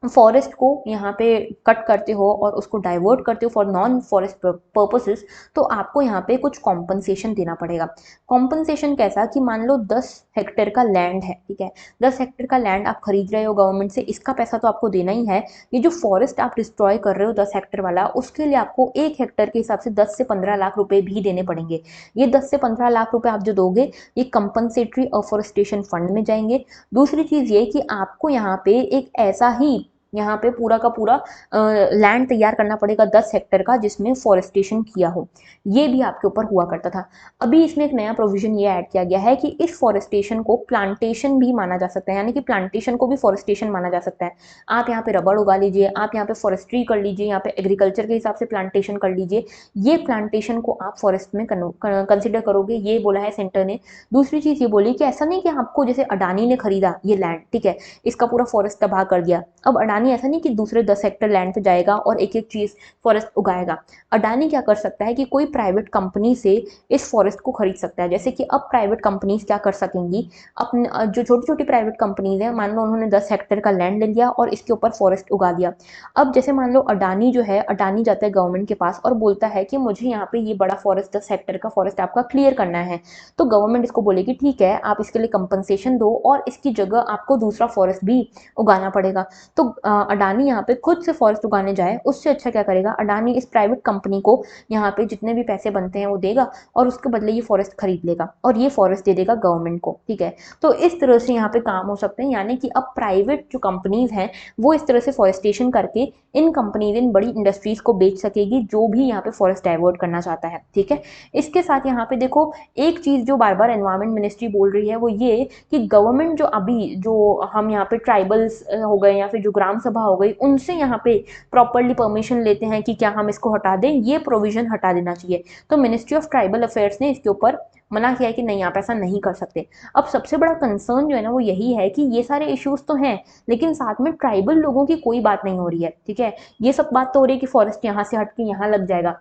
फॉरेस्ट को यहाँ पे कट करते हो और उसको डाइवर्ट करते हो फॉर नॉन फॉरेस्ट पर्पसेस, तो आपको यहाँ पे कुछ कॉम्पनसेशन देना पड़ेगा। कॉम्पनसेशन कैसा कि मान लो 10 हेक्टेयर का लैंड है, ठीक है, 10 हेक्टेयर का लैंड आप खरीद रहे हो गवर्नमेंट से, इसका पैसा तो आपको देना ही है। ये जो फॉरेस्ट आप डिस्ट्रॉय कर रहे हो 10 हेक्टेयर वाला, उसके लिए आपको 1 हेक्टेयर के हिसाब से 10 से 15 लाख रुपए भी देने पड़ेंगे। ये 10 से 15 लाख रुपए आप जो दोगे, ये कंपनसेटरी अफॉरेस्टेशन फंड में जाएंगे। दूसरी चीज ये कि आपको यहाँ पे एक ऐसा ही यहाँ पे पूरा का पूरा लैंड तैयार करना पड़ेगा 10 हेक्टेयर का, जिसमें फॉरेस्टेशन किया हो। ये भी आपके ऊपर हुआ करता था। अभी इसमें एक नया प्रोविजन ये ऐड किया गया है कि इस फॉरेस्टेशन को प्लांटेशन भी माना जा सकता है, यानी कि प्लांटेशन को भी फॉरेस्टेशन माना जा सकता है। आप यहाँ पे रबड़ उगा लीजिए, आप यहाँ पे फॉरेस्ट्री कर लीजिए, यहाँ पे एग्रीकल्चर के हिसाब से प्लांटेशन कर लीजिए, ये प्लांटेशन को आप फॉरेस्ट में कंसिडर करोगे, ये बोला है सेंटर ने। दूसरी चीज ये बोली कि ऐसा नहीं कि आपको, जैसे अडानी ने खरीदा ये लैंड, ठीक है, इसका पूरा फॉरेस्ट तबाह कर दिया, अब अडानी ऐसा नहीं कि दूसरे 10 हेक्टेयर लैंड पे जाएगा और एक एक चीज फॉरेस्ट उगाएगा। अडानी क्या कर सकता है कि कोई प्राइवेट कंपनी से इस फॉरेस्ट को खरीद सकता है। जैसे कि अब प्राइवेट कंपनीज क्या कर सकेंगी, अपने जो छोटी छोटी प्राइवेट कंपनीज हैं, मान लो उन्होंने 10 हेक्टेयर का लैंड ले लिया और इसके ऊपर फॉरेस्ट उगा दिया। अब जैसे मान लो अडानी जो है, अडानी जाता है गवर्नमेंट के पास और बोलता है कि मुझे यहाँ पे ये बड़ा फॉरेस्ट 10 हेक्टेयर का फॉरेस्ट आपका क्लियर करना है, तो गवर्नमेंट इसको बोलेगी ठीक है, आप इसके लिए कंपनसेशन दो और इसकी जगह आपको दूसरा फॉरेस्ट भी उगाना पड़ेगा। तो अडानी यहाँ पे खुद से फॉरेस्ट उगाने जाए, उससे अच्छा क्या करेगा, अडानी इस प्राइवेट कंपनी को यहाँ पे जितने भी पैसे बनते हैं वो देगा और उसके बदले ये फॉरेस्ट खरीद लेगा और ये फॉरेस्ट दे देगा गवर्नमेंट को, ठीक है। तो इस तरह से यहाँ पे काम हो सकते हैं, यानी कि अब प्राइवेट जो कंपनीज हैं वो इस तरह से फॉरेस्टेशन करके इन कंपनीज, इन बड़ी इंडस्ट्रीज को बेच सकेगी जो भी यहाँ पे फॉरेस्ट डाइवर्ट करना चाहता है, ठीक है। इसके साथ यहाँ पे देखो एक चीज जो बार बार एनवायरमेंट मिनिस्ट्री बोल रही है वो ये कि गवर्नमेंट जो अभी जो हम यहाँ पे ट्राइबल्स हो गए या फिर जो ग्राम सभा हो गई, उनसे यहाँ पे प्रॉपरली परमिशन लेते हैं कि क्या हम इसको हटा दें, ये प्रोविजन हटा देना चाहिए। तो मिनिस्ट्री ऑफ ट्राइबल अफेयर्स ने इसके ऊपर मना किया है कि नहीं, आप ऐसा नहीं कर सकते। अब सबसे बड़ा कंसर्न जो है ना वो यही है कि ये सारे इश्यूज तो हैं, लेकिन साथ में ट्राइबल लोगों की कोई बात नहीं हो रही है, ठीक है। ये सब बात तो हो रही है कि फॉरेस्ट यहाँ से हट के यहाँ लग जाएगा,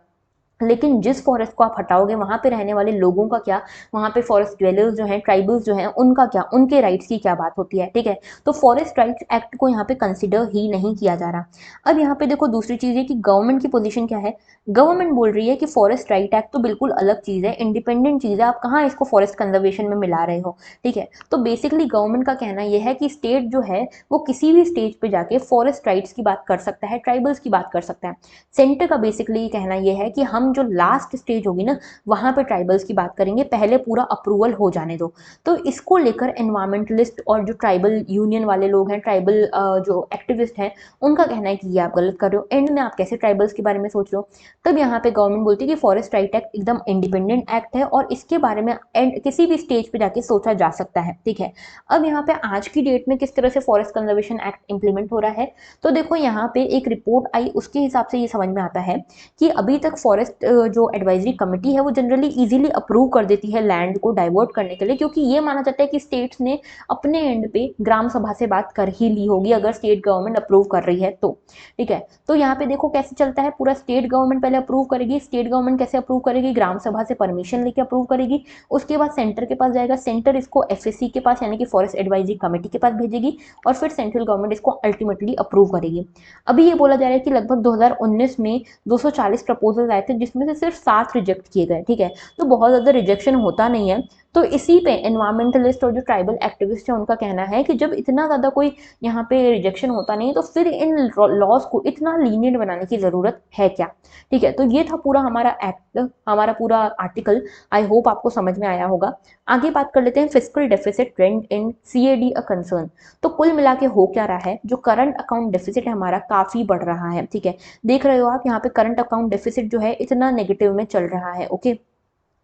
लेकिन जिस फॉरेस्ट को आप हटाओगे वहां पे रहने वाले लोगों का क्या, वहां पे फॉरेस्ट ड्वेलर्स जो हैं, ट्राइबल्स जो हैं, उनका क्या, उनके राइट्स की क्या बात होती है, ठीक है। तो फॉरेस्ट राइट्स एक्ट को यहाँ पे कंसिडर ही नहीं किया जा रहा। अब यहाँ पे देखो दूसरी चीज है कि गवर्नमेंट की पोजीशन क्या है। गवर्नमेंट बोल रही है कि फॉरेस्ट राइट एक्ट तो बिल्कुल अलग चीज है, इंडिपेंडेंट चीज है, आप कहाँ इसको फॉरेस्ट कंजर्वेशन में मिला रहे हो, ठीक है। तो बेसिकली गवर्नमेंट का कहना यह है कि स्टेट जो है वो किसी भी स्टेज पे जाके फॉरेस्ट राइट्स की बात कर सकता है, ट्राइबल्स की बात कर सकता है। सेंटर का बेसिकली कहना यह है कि हम हम जो लास्ट स्टेज होगी ना वहाँ पे ट्राइबल्स की बात करेंगे, पहले पूरा अप्रूवल हो जाने दो। तो इसको लेकर एनवायरमेंटलिस्ट और जो ट्राइबल यूनियन वाले लोग हैं, ट्राइबल जो एक्टिविस्ट हैं, उनका कहना है कि ये आप गलत कर रहे हो। एंड में आप कैसे ट्राइबल्स के बारे में सोच रहे हो? तब यहाँ पे गवर्नमेंट बोलती है कि फॉरेस्ट राइट एक्ट एकदम इंडिपेंडेंट एक्ट है और इसके बारे में एंड किसी भी स्टेज पे जाके सोचा जा सकता है, ठीक है। अब यहाँ पे आज की डेट में किस तरह से फॉरेस्ट कंजर्वेशन एक्ट इंप्लीमेंट हो रहा है, तो देखो यहाँ पे एक रिपोर्ट आई, उसके हिसाब से ये समझ में आता है कि अभी तक फॉरेस्ट जो एडवाइजरी कमेटी है वो जनरली इजीली अप्रूव कर देती है लैंड को डाइवर्ट करने के लिए, क्योंकि ये माना जाता है कि स्टेट्स ने अपने एंड पे ग्राम सभा से बात कर ही ली होगी अगर स्टेट गवर्नमेंट अप्रूव कर रही है तो, ठीक है। तो यहाँ पे देखो कैसे चलता है, पूरा स्टेट गवर्नमेंट पहले अप्रूव करेगी, स्टेट गवर्नमेंट कैसे अप्रूव करेगी, ग्राम सभा से परमिशन लेके अप्रूव करेगी, उसके बाद सेंटर के पास जाएगा, सेंटर इसको एफएससी के पास यानी कि फॉरेस्ट एडवाइजरी कमेटी के पास भेजेगी और फिर सेंट्रल गवर्नमेंट इसको अल्टीमेटली अप्रूव करेगी। अभी ये बोला जा रहा है कि लगभग 2019 में 240 प्रपोजल आए थे जिसमें से सिर्फ 7 रिजेक्ट किए गए, ठीक है। तो बहुत ज्यादा रिजेक्शन होता नहीं है। तो इसी पे एनवायरमेंटलिस्ट और जो ट्राइबल एक्टिविस्ट है उनका कहना है कि जब इतना ज़्यादा कोई यहाँ पे रिजेक्शन होता नहीं तो फिर इन लॉज को इतना लीनियंट बनाने की ज़रूरत है क्या, ठीक है। तो ये था पूरा हमारा एक्ट, हमारा पूरा आर्टिकल। आई होप आपको समझ में आया होगा। आगे बात कर लेते हैं fiscal deficit trend in CAD a concern. तो कुल मिला के हो क्या रहा है, जो करंट अकाउंट डेफिसिट है हमारा काफ़ी बढ़ रहा है, ठीक है। देख रहे हो आप यहाँ पे करंट अकाउंट डेफिसिट जो है इतना नेगेटिव में चल रहा है, ओके।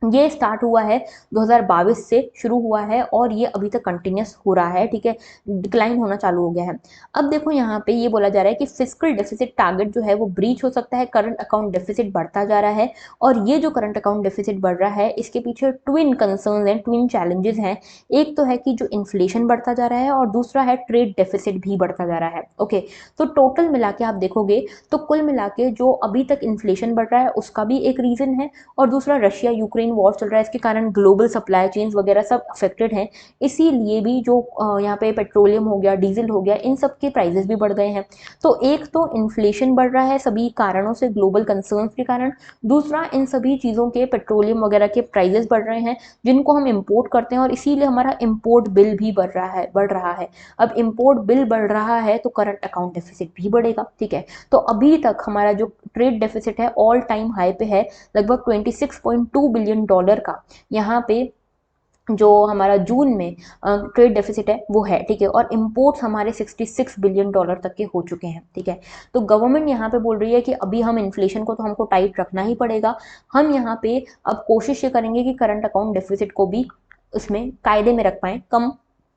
ये स्टार्ट हुआ है 2022 से शुरू हुआ है और ये अभी तक कंटिन्यूस हो रहा है, ठीक है। डिक्लाइन होना चालू हो गया है। अब देखो यहाँ पे ये बोला जा रहा है कि फिस्कल डेफिसिट टारगेट जो है वो ब्रीच हो सकता है, करंट अकाउंट डेफिसिट बढ़ता जा रहा है। और ये जो करंट अकाउंट डेफिसिट बढ़ रहा है इसके पीछे ट्विन कंसर्न हैं, ट्विन चैलेंजेस हैं। एक तो है कि जो इन्फ्लेशन बढ़ता जा रहा है और दूसरा है ट्रेड डेफिसिट भी बढ़ता जा रहा है, ओके। तो टोटल मिला के आप देखोगे तो कुल मिला के जो अभी तक इन्फ्लेशन बढ़ रहा है उसका भी एक रीजन है और दूसरा रशिया यूक्रेन वॉर चल रहा है, इसके कारण ग्लोबल सप्लाई चेन्स वगैरह सब अफेक्टेड हैं। इसीलिए भी जो यहाँ पे पेट्रोलियम हो गया, डीजल हो गया, इन सब के प्राइसेस भी बढ़ गए हैं। तो एक तो इन्फ्लेशन बढ़ रहा है सभी कारणों से, ग्लोबल कंसर्न्स के कारण। दूसरा इन सभी चीज़ों के पेट्रोलियम वगैरह के प्राइसेस बढ़ रहे हैं जिनको हम इम्पोर्ट करते हैं और इसीलिए हमारा इम्पोर्ट बिल भी बढ़ रहा है। अब इम्पोर्ट बिल बढ़ रहा है तो करंट अकाउंट डेफिसिट भी बढ़ेगा, ठीक है। तो अभी तक हमारा जो ट्रेड डेफिसिट है ऑल टाइम हाई पे है, लगभग $26.2 बिलियन का। यहाँ पे जो हमारा जून में ट्रेड डेफिसिट है वो है, ठीक है। और इंपोर्ट्स हमारे $66 बिलियन तक के हो चुके हैं, ठीक है। तो गवर्नमेंट यहाँ पे बोल रही है कि अभी हम इन्फ्लेशन को तो हमको टाइट रखना ही पड़ेगा। हम यहाँ पे अब कोशिश ये करेंगे कि करंट अकाउंट डेफिसिट को भी उसमें कायदे में रख पाएँ, कम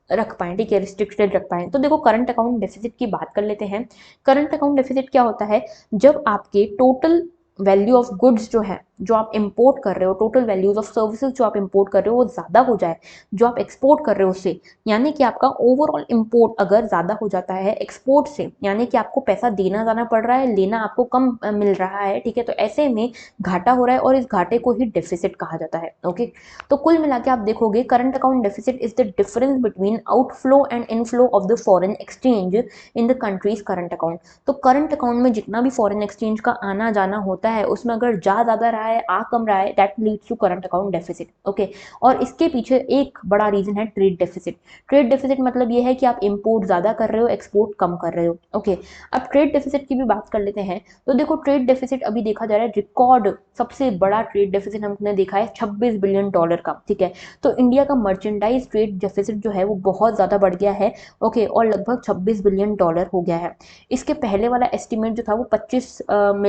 रख पाएँ, ठीक है, रिस्ट्रिक्टेड रख पाएँ। तो देखो करंट अकाउंट डेफिसिट की बात कर लेते हैं। करंट अकाउंट डेफिसिट क्या होता है, जब आपके टोटल वैल्यू ऑफ गुड्स जो है जो आप इंपोर्ट कर रहे हो, टोटल वैल्यूज ऑफ सर्विसेज जो आप इंपोर्ट कर रहे हो वो ज़्यादा हो जाए जो आप एक्सपोर्ट कर रहे हो उससे, यानी कि आपका ओवरऑल इंपोर्ट अगर ज़्यादा हो जाता है एक्सपोर्ट से, यानी कि आपको पैसा देना जाना पड़ रहा है, लेना आपको कम मिल रहा है, ठीक है। तो ऐसे में घाटा हो रहा है और इस घाटे को ही डेफिसिट कहा जाता है, ओके। तो कुल मिला के आप देखोगे current account deficit is the difference between outflow and inflow of the foreign exchange in the countries current account. तो करंट अकाउंट में जितना भी फॉरेन एक्सचेंज का आना जाना होता है उसमें अगर जा ज़्यादा रहा है, आ कम रहा है, that leads to current account deficit, okay. और इसके पीछे एक बड़ा रीजन है ट्रेड डेफिसिट। ट्रेड डेफिसिट मतलब ये है कि आप इंपोर्ट ज़्यादा कर रहे हो, एक्सपोर्ट कम कर रहे हो, ओके। अब ट्रेड डेफिसिट की भी बात कर लेते हैं। तो देखो ट्रेड डेफिसिट अभी देखा जा रहा है रिकॉर्ड सबसे बड़ा ट्रेड डेफिसिट हमने देखा है $26 बिलियन का, ठीक है। तो इंडिया का मर्चेंडाइज ट्रेड डेफिसिट जो है वो बहुत ज़्यादा बढ़ गया है, ओके, और लगभग $26 बिलियन हो गया है। इसके पहले वाला एस्टिमेट जो था वो $25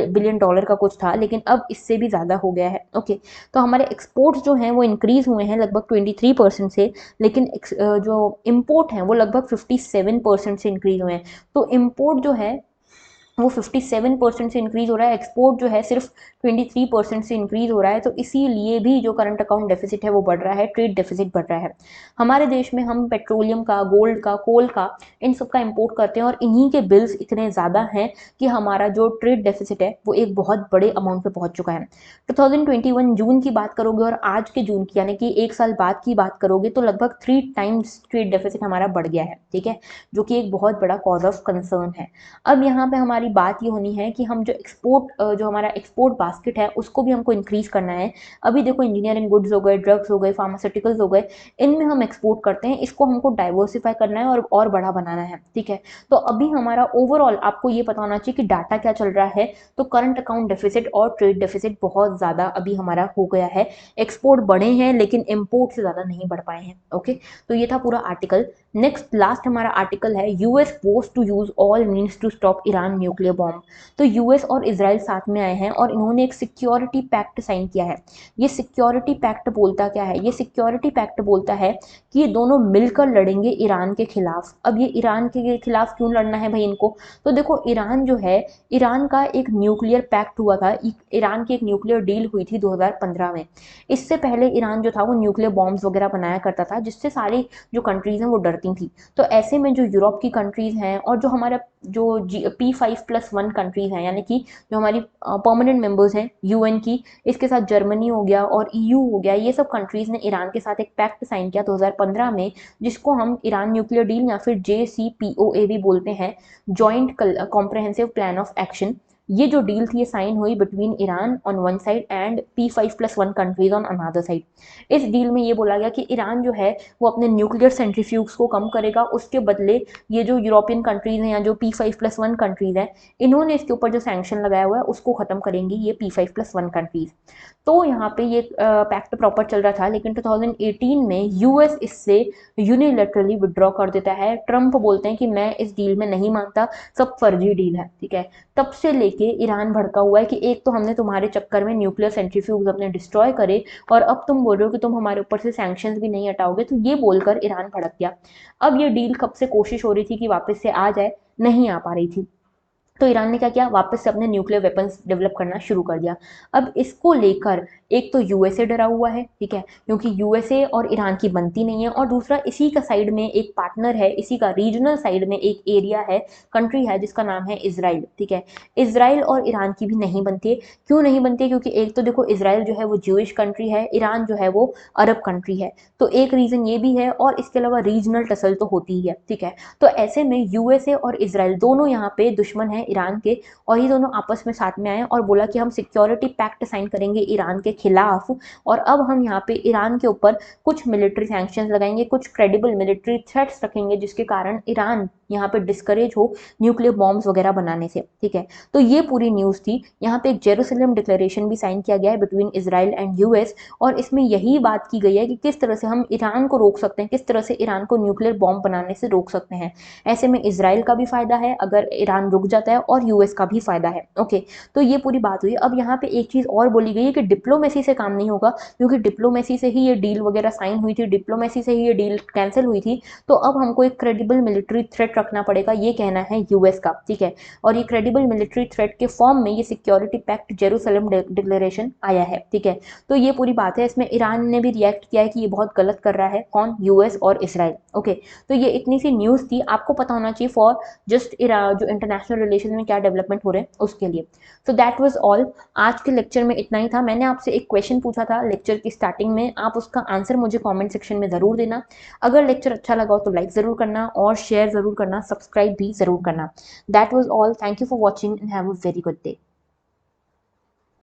बिलियन का कुछ था, लेकिन अब इससे भी ज़्यादा हो गया है, ओके। तो हमारे एक्सपोर्ट्स जो हैं वो इंक्रीज हुए हैं लगभग 23% से, लेकिन जो इम्पोर्ट हैं वो लगभग 57% से इंक्रीज हुए हैं। तो इम्पोर्ट जो है वो 57% से इंक्रीज हो रहा है, एक्सपोर्ट जो है सिर्फ 23% से इंक्रीज हो रहा है। तो इसीलिए भी जो करंट अकाउंट डेफिसिट है वो बढ़ रहा है, ट्रेड डेफिसिट बढ़ रहा है। हमारे देश में हम पेट्रोलियम का, गोल्ड का, कोल का, इन सब का इंपोर्ट करते हैं और इन्हीं के बिल्स इतने ज़्यादा हैं कि हमारा जो ट्रेड डेफिसिट है वो एक बहुत बड़े अमाउंट पे पहुंच चुका है। 2021 जून की बात करोगे और आज के जून की यानी कि एक साल बाद की बात करोगे तो लगभग 3 टाइम्स ट्रेड डेफिसिट हमारा बढ़ गया है, ठीक है, जो कि एक बहुत बड़ा कॉज ऑफ कंसर्न है। अब यहाँ पे हमारी हमारी बात ये होनी है कि हम जो हमारा एक्सपोर्ट बास्केट है उसको भी हमको इंक्रीज करना है। अभी देखो इंजीनियरिंग गुड्स हो गए, ड्रग्स हो गए, फार्मास्यूटिकल्स हो गए, इनमें हम एक्सपोर्ट करते हैं, इसको हमको डाइवर्सिफाई करना है और बड़ा बनाना है, ठीक है। तो अभी हमारा ओवरऑल आपको ये पता होना चाहिए कि डाटा क्या चल रहा है। तो करंट अकाउंट डेफिसिट और ट्रेड डेफिसिट बहुत ज़्यादा अभी हमारा हो गया है। एक्सपोर्ट बढ़े हैं लेकिन इम्पोर्ट से ज़्यादा नहीं बढ़ पाए हैं। ओके, तो ये था पूरा आर्टिकल। नेक्स्ट लास्ट हमारा आर्टिकल है US force to use all means to stop Iran nuclear bomb. तो यूएस और इजराइल साथ में आए हैं और इन्होंने एक सिक्योरिटी पैक्ट साइन किया है। ये सिक्योरिटी पैक्ट बोलता क्या है? ये सिक्योरिटी पैक्ट बोलता है कि ये दोनों मिलकर लड़ेंगे ईरान के खिलाफ। अब ये ईरान के खिलाफ क्यों लड़ना है भाई इनको? तो देखो ईरान जो है, ईरान का एक न्यूक्लियर पैक्ट हुआ था, ईरान की एक न्यूक्लियर डील हुई थी 2015 में। इससे पहले ईरान जो था वो न्यूक्लियर बॉम्ब्स वगैरह बनाया करता था, जिससे सारी जो कंट्रीज हैं वो डरती थी। तो ऐसे में जो यूरोप की कंट्रीज हैं और जो हमारा जो P5+1 कंट्रीज हैं, यानी कि जो हमारी परमानेंट मेंबर्स हैं यूएन की, इसके साथ जर्मनी हो गया और EU हो गया, ये सब कंट्रीज ने ईरान के साथ एक पैक्ट साइन किया 2015 में, जिसको हम ईरान न्यूक्लियर डील या फिर JCPOA भी बोलते हैं, joint comprehensive plan of action. ये जो डील थी ये साइन हुई between Iran on one side and P5+1 countries on another side. इस डील में ये बोला गया कि ईरान जो है वो अपने न्यूक्लियर सेंट्रीफ्यूग्स को कम करेगा, उसके बदले ये जो यूरोपियन कंट्रीज हैं या जो P5+1 कंट्रीज हैं, इन्होंने इसके ऊपर जो सैंक्शन लगाया हुआ है उसको खत्म करेंगी ये P5+1 कंट्रीज। तो यहाँ पे ये पैक्ट प्रॉपर चल रहा था, लेकिन 2018 में यूएस इससे यूनिलैटरली विड्रॉ कर देता है। ट्रंप बोलते हैं कि मैं इस डील में नहीं मानता, सब फर्जी डील है, ठीक है। तब से लेके ईरान भड़का हुआ है कि एक तो हमने तुम्हारे चक्कर में न्यूक्लियर सेंट्रीफ्यूज अपने डिस्ट्रॉय करे और अब तुम बोल रहे हो कि तुम हमारे ऊपर से सैंक्शंस भी नहीं हटाओगे। तो ये बोलकर ईरान भड़क गया। अब ये डील कब से कोशिश हो रही थी कि वापस से आ जाए, नहीं आ पा रही थी। तो ईरान ने क्या किया, वापस से अपने न्यूक्लियर वेपन्स डेवलप करना शुरू कर दिया। अब इसको लेकर एक तो यूएसए डरा हुआ है, ठीक है, क्योंकि यूएसए और ईरान की बनती नहीं है, और दूसरा इसी का साइड में एक पार्टनर है, इसी का रीजनल साइड में एक एरिया है, कंट्री है जिसका नाम है इजराइल, ठीक है। इजराइल और ईरान की भी नहीं बनती है। क्यों नहीं बनती है? क्योंकि एक तो देखो इजराइल जो है वो ज्यूइश कंट्री है, ईरान जो है वो अरब कंट्री है, तो एक रीजन ये भी है, और इसके अलावा रीजनल टसल तो होती ही है, ठीक है। तो ऐसे में यूएसए और इजराइल दोनों यहाँ पे दुश्मन है ईरान के, और ये दोनों आपस में साथ में आए और बोला कि हम सिक्योरिटी पैक्ट साइन करेंगे ईरान के खिलाफ, और अब हम यहाँ पे ईरान के ऊपर कुछ मिलिट्री सैंक्शंस लगाएंगे, कुछ क्रेडिबल मिलिट्री थ्रेट्स रखेंगे, जिसके कारण ईरान यहाँ पे डिस्करेज हो न्यूक्लियर बॉम्ब्स वगैरह बनाने से, ठीक है। तो ये पूरी न्यूज़ थी। यहाँ पे एक जेरूसलम डिक्लेरेशन भी साइन किया गया है बिटवीन इजराइल एंड यूएस, और इसमें यही बात की गई है कि किस तरह से हम ईरान को रोक सकते हैं, किस तरह से ईरान को न्यूक्लियर बॉम्ब बनाने से रोक सकते हैं। ऐसे में इजराइल का भी फायदा है अगर ईरान रुक जाता है, और यूएस का भी फायदा है। ओके, तो ये पूरी बात हुई। अब यहाँ पे एक चीज़ और बोली गई है कि डिप्लोमेसी से काम नहीं होगा, क्योंकि डिप्लोमेसी से ही ये डील वगैरह साइन हुई थी, डिप्लोमेसी से ही ये डील कैंसिल हुई थी। तो अब हमको एक क्रेडिबल मिलिट्री थ्रेट रखना पड़ेगा, ये कहना है यूएस का, ठीक है। और ये क्रेडिबल मिलिट्री थ्रेट के फॉर्म में ये सिक्योरिटी पैक्ट जेरूसलम डिक्लेरेशन आया है, ठीक है। तो ये पूरी बात है। इसमें ईरान ने भी रिएक्ट किया है कि ये बहुत गलत कर रहा है, कौन? यूएस और इसराइल। ओके, तो ये इतनी सी न्यूज़ थी, आपको पता होना चाहिए फॉर जस्ट जो इंटरनेशनल रिलेशन में क्या डेवलपमेंट हो रहे हैं उसके लिए। So that was all. आज के लेक्चर में इतना ही था। मैंने आपसे एक क्वेश्चन पूछा था लेक्चर की स्टार्टिंग में, आप उसका आंसर मुझे कमेंट सेक्शन में ज़रूर देना। अगर लेक्चर अच्छा लगा हो तो लाइक ज़रूर करना और शेयर ज़रूर करना, सब्सक्राइब भी ज़रूर करना। That was all. Thank you for watching and have a very good day.